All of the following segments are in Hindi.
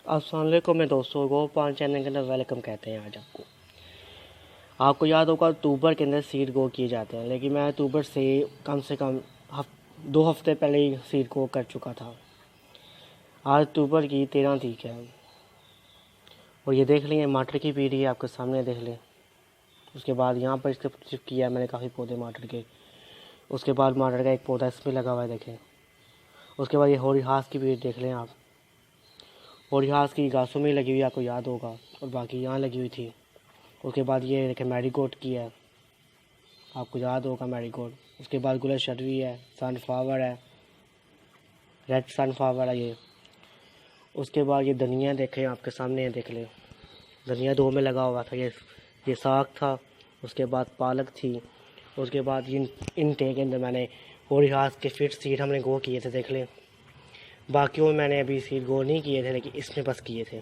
अस्सलाम वालेकुम मैं दोस्तों को पान चैनल के अंदर वेलकम कहते हैं। आज आपको याद होगा अक्टूबर के अंदर सीड गो किए जाते हैं, लेकिन मैं अक्टूबर से कम 2 हफ्ते पहले ही सीड गो कर चुका था। आज अक्टूबर की 13 तारीख है और ये देख लें मटर की पीढ़ी है आपके सामने, देख लें। उसके बाद यहाँ पर इसके सिर्फ किया मैंने काफ़ी पौधे मटर के। उसके बाद मटर का एक पौधा इसमें लगा हुआ है, देखें। उसके बाद ये होरी घास की पीढ़ी देख लें आप। होरी घास की घासों में लगी हुई आपको याद होगा, और बाकी यहाँ लगी हुई थी। उसके बाद ये देखें मैरीगोल्ड की है, आपको याद होगा मैरीगोल्ड। उसके बाद गुलशर्री है, सनफ्लावर है, रेड सनफ्लावर है ये। उसके बाद ये धनिया देखें आपके सामने है, देख लें। धनिया 2 में लगा हुआ था, ये साग था। उसके बाद पालक थी। उसके बाद इन टे के अंदर मैंने होरी घास के फिट सीड हमने गो किए थे, देख लें। बाकियों में मैंने अभी सीड गो नहीं किए थे, लेकिन इसमें बस किए थे।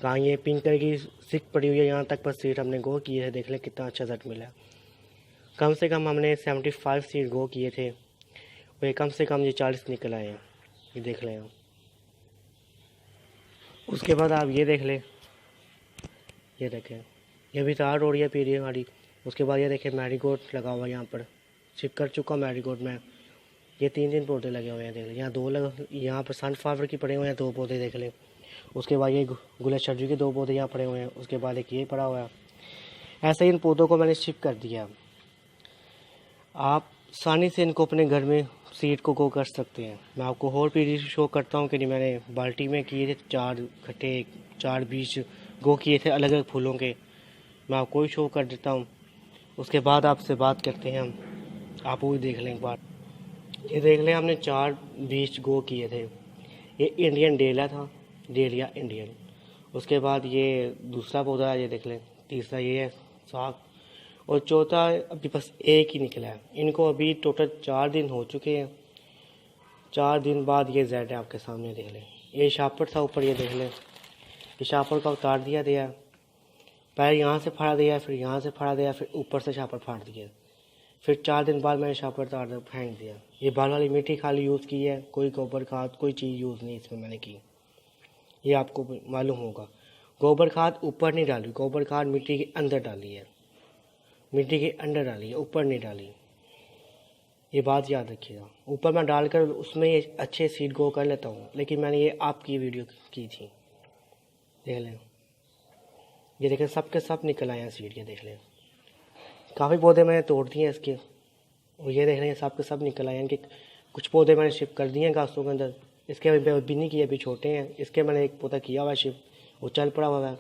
कहाँ ये पिंक कलर की सिक पड़ी हुई है, यहाँ तक बस सीड हमने गो किए थे, देख लें कितना अच्छा रिजल्ट मिला। कम से कम हमने 75 सीड गो किए थे, वे कम से कम ये 40 निकल आए हैं, ये देख लें आप। उसके बाद आप ये देख लें, ये देखें, ये भी तार हो रही है पीरी हमारी। उसके बाद ये देखें मैरीगोल्ड लगा हुआ है, यहाँ पर शिप कर चुका मैरीगोल्ड में। ये 3 पौधे लगे हुए हैं, देख लें। यहाँ 2 लगे, यहाँ पर सनफ्लावर की पड़े हुए हैं 2 पौधे, देख लें। उसके बाद ये गुलशर्री के 2 पौधे यहाँ पड़े हुए हैं। उसके बाद एक ये पड़ा हुआ है। ऐसे ही इन पौधों को मैंने शिप कर दिया। आप आसानी से इनको अपने घर में सीड को गो कर सकते हैं। मैं आपको और पीढ़ी शो करता हूँ कि नहीं, मैंने बाल्टी में किए थे 4 बीज गो किए थे अलग अलग फूलों के। मैं आपको ही शो कर देता हूँ, उसके बाद आपसे बात करते हैं हम। आप वो देख लें एक बार। ये देख लें, हमने 4 बीज गो किए थे। ये इंडियन डेलिया इंडियन। उसके बाद ये दूसरा पौधा है, ये देख लें। तीसरा ये है साग, और चौथा अभी बस एक ही निकला है। इनको अभी टोटल 4 दिन हो चुके हैं। 4 दिन बाद ये जेड है आपके सामने, देख लें। ये शापर था ऊपर, ये देख लें। ये शापर का उतार दिया पहले यहाँ से फाड़ा दिया, फिर यहाँ से फाड़ा दिया, फिर ऊपर से शापर फाड़ दिया। फिर 4 दिन बाद मैंने शापर उतार फेंक दिया। ये बाल वाली मिट्टी खाली यूज़ की है, कोई गोबर खाद कोई चीज़ यूज़ नहीं इसमें मैंने की, ये आपको मालूम होगा। गोबर खाद ऊपर नहीं डाली, गोबर खाद मिट्टी के अंदर डाली है, मिट्टी के अंदर डाली है, ऊपर नहीं डाली। ये बात याद रखिएगा। ऊपर मैं डालकर उसमें ये अच्छे सीड गो कर लेता हूँ, लेकिन मैंने ये आपकी वीडियो की थी, देख लें। ये देखें सबके सब निकल आए हैं सीड, ये देख लें। काफ़ी पौधे मैंने तोड़ दिए इसके, और ये देख रहे हैं सबके सब निकल आए हैं। इनके कुछ पौधे मैंने शिफ्ट कर दिए हैं घासों के अंदर। इसके अभी नहीं किए, अभी छोटे हैं। इसके मैंने एक पौधा किया हुआ है शिफ्ट, वो चल पड़ा हुआ है।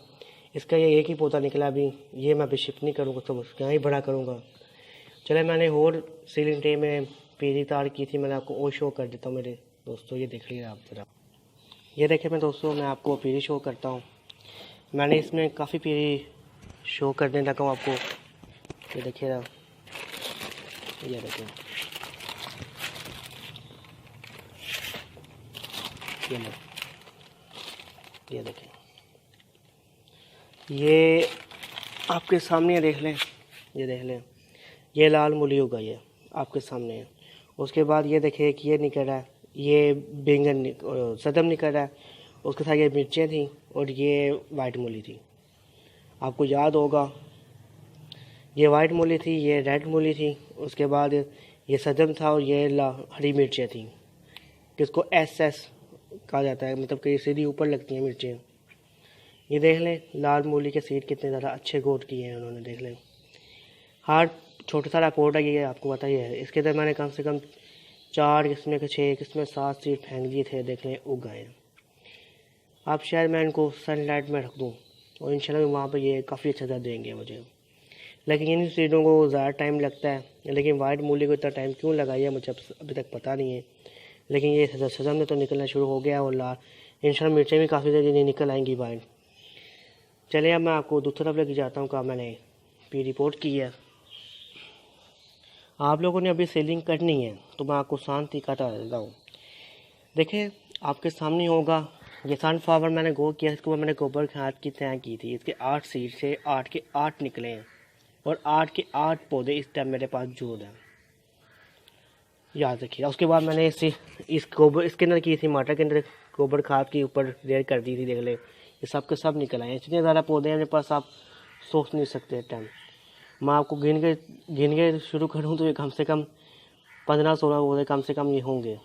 इसका ये एक ही पौधा निकला अभी, ये मैं अभी शिफ्ट नहीं करूँगा, तो यहाँ ही बड़ा करूँगा। चले, मैंने और सीलिंग ट्रे में पीली तार की थी, मैंने आपको और शो कर देता हूँ मेरे दोस्तों। ये देख लीजिए आप ज़रा, ये देखें मैं दोस्तों, मैं आपको पीली शो करता हूँ। मैंने इसमें काफ़ी पीली शो करने लगा हूँ आपको। ये देखिएगा, ये देखें, ये देखें, ये आपके सामने देख लें, ये देख लें। ये लाल मूली उगाई है आपके सामने है। उसके बाद ये देखिए कि ये निकल रहा है, ये बैंगन सदम निकल रहा है। उसके साथ ये मिर्चें थी और ये वाइट मूली थी, आपको याद होगा। ये वाइट मूली थी, ये रेड मूली थी। उसके बाद ये सदम था और ये हरी मिर्चें थी, जिसको SS कहा जाता है, मतलब कि सीधी ऊपर लगती हैं मिर्चें। ये देख लें लाल मूली के सीड कितने ज़्यादा अच्छे गोट किए हैं उन्होंने, देख लें। हर छोटा सा रिपोर्ट है, ये आपको पता ही है। इसके अंदर मैंने कम से कम 4 किस्में के 6 किस्में 7 सीड फेंक दिए थे, देख लें उग गए हैं। अब शायद मैं इनको सनलाइट में रख दूँ और इंशाल्लाह वहाँ पर ये काफ़ी अच्छा रिजल्ट देंगे मुझे। लेकिन इन सीडों को ज़्यादा टाइम लगता है, लेकिन वाइट मूली को इतना टाइम क्यों लगाई है मुझे अभी तक पता नहीं है। लेकिन ये सजम में तो निकलना शुरू हो गया, और लाल इंशाल्लाह मिर्चें भी काफ़ी ज़्यादा निकल आएंगी वाइट। चलिए अब मैं आपको दूसरी तरफ लेके जाता हूँ, कहा मैंने पी रिपोर्ट की है। आप लोगों ने अभी सेलिंग करनी है तो मैं आपको आसान तरीका बता देता हूँ। देखिए आपके सामने होगा, ये सनफ्लावर मैंने गो किया, इसको मैंने गोबर खाद की तय की थी। इसके 8 सीड से 8 के 8 निकले हैं, और 8 के 8 पौधे इस टाइम मेरे पास मौजूद हैं, याद रखिएगा। उसके बाद मैंने इसके अंदर की थी, मटर के अंदर गोबर खाद के ऊपर रेड कर दी थी, देख ले ये सब के सब निकल आए। इतने ज़्यादा पौधे हैं मेरे पास, आप सोच नहीं सकते टाइम। मैं आपको गिन के शुरू करूँ तो ये कम से कम 15-16 पौधे कम से कम ये होंगे।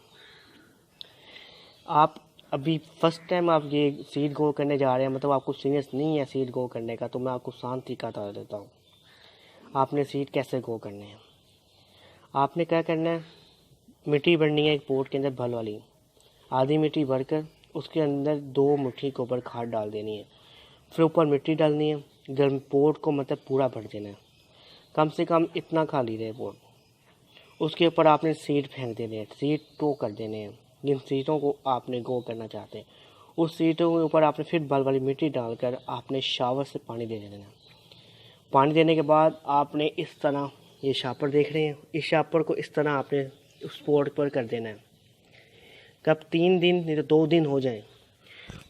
आप अभी फर्स्ट टाइम आप ये सीड ग्रो करने जा रहे हैं, मतलब आपको सीरियस नहीं है सीड ग्रो करने का, तो मैं आपको आसान तरीका बता देता हूँ। आपने सीड कैसे ग्रो करने हैं। आपने क्या करना है, मिट्टी भरनी है एक पोट के अंदर भल वाली, आधी मिट्टी भरकर उसके अंदर 2 मुट्ठी गोबर खाद डाल देनी है। फिर ऊपर मिट्टी डालनी है, गर्म पोट को मतलब पूरा भर देना है, कम से कम इतना खाली रहे पोट। उसके ऊपर आपने सीड फेंक देने हैं, सीड टो कर देने हैं जिन सीटों को आपने ग्रो करना चाहते हैं। उस सीटों के ऊपर आपने फिर बल वाली मिट्टी डालकर आपने शावर से पानी दे देना है। पानी देने के बाद आपने इस तरह, ये शापर देख रहे हैं, इस शापर को इस तरह आपने उस पोट पर कर देना है। कब 3 दिन नहीं तो 2 दिन हो जाए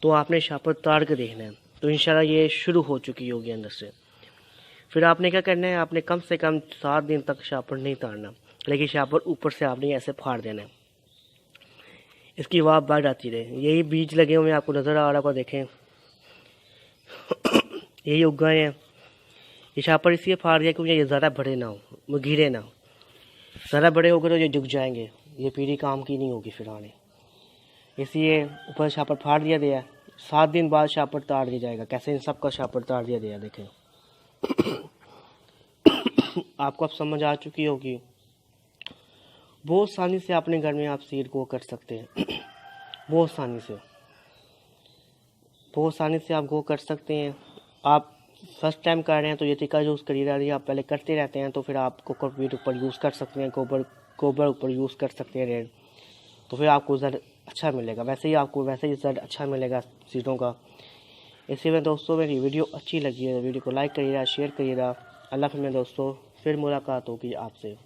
तो आपने शापर तार के देखना है, तो इंशाल्लाह ये शुरू हो चुकी होगी अंदर से। फिर आपने क्या करना है, आपने कम से कम 7 दिन तक शापर नहीं तारना, लेकिन शापर ऊपर से आपने ऐसे फाड़ देना है, इसकी वाप बढ़ आती रहे। यही बीज लगे हुए आपको नज़र आ रहा होगा, देखें यही उग गए हैं। ये शापर इसलिए फाड़ दिया क्योंकि ये ज़्यादा बड़े ना हो, वो गिरे ना हो। ज़्यादा बड़े हो गए तो ये झुक जाएंगे, ये पीढ़ी काम की नहीं होगी फिर आने, इसलिए ऊपर शापर फाड़ दिया गया। 7 दिन बाद शापर ताड़ दिया जाएगा। कैसे इन सब का शापर ताड़ दिया गया देखें। आपको अब समझ आ चुकी होगी। बहुत आसानी से अपने घर में आप सीड ग्रो कर सकते हैं। बहुत आसानी से आप ग्रो कर सकते हैं। आप फर्स्ट टाइम कर रहे हैं तो ये तरीका यूज़ करिएगा। यदि आप पहले करते रहते हैं तो फिर आप कोकोपीट ऊपर यूज़ कर सकते हैं, गोबर ऊपर यूज़ कर सकते हैं रेड, तो फिर आपको रिजल्ट अच्छा मिलेगा। वैसे ही रिजल्ट अच्छा मिलेगा सीडों का। इसी में दोस्तों मेरी वीडियो अच्छी लगी है, वीडियो को लाइक करिएगा, शेयर करिएगा। अल्लाह हाफ़िज़ दोस्तों, फिर मुलाकात होगी आपसे।